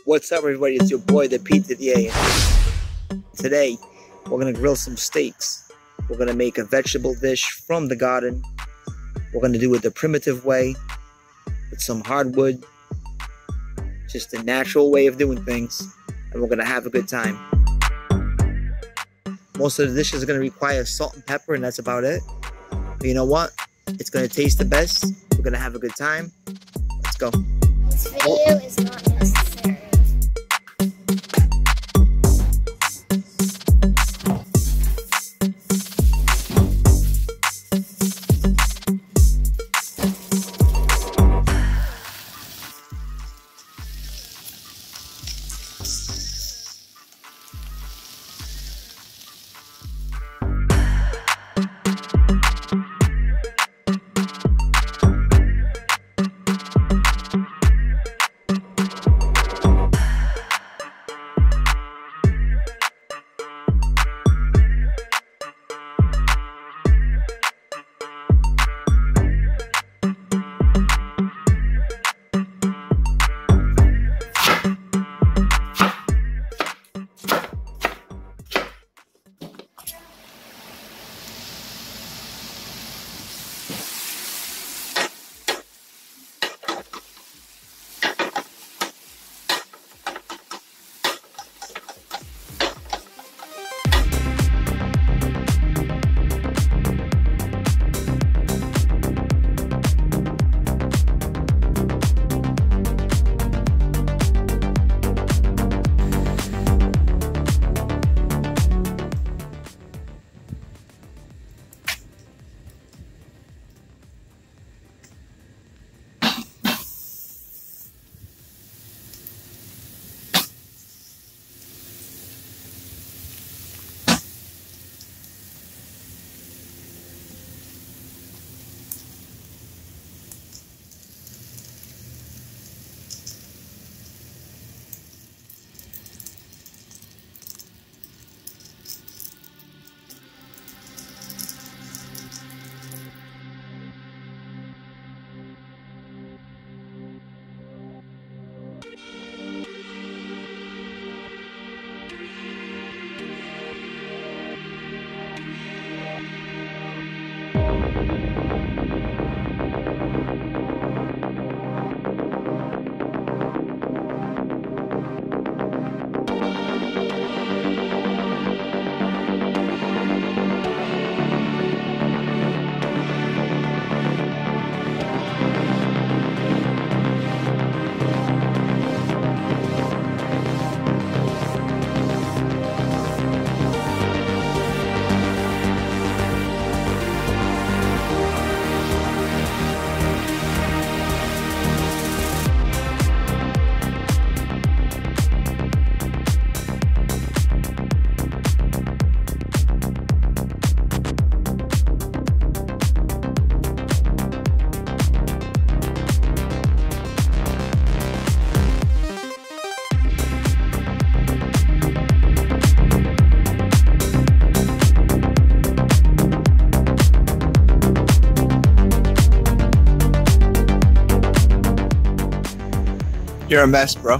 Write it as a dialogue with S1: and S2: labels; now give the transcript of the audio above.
S1: What's up, everybody? It's your boy, the P to the A. Today, we're gonna grill some steaks. We're gonna make a vegetable dish from the garden. We're gonna do it the primitive way, with some hardwood, just a natural way of doing things, and we're gonna have a good time. Most of the dishes are gonna require salt and pepper, and that's about it. But you know what? It's gonna taste the best. We're gonna have a good time. Let's go.
S2: This video is not necessary.
S1: You're a mess, bro.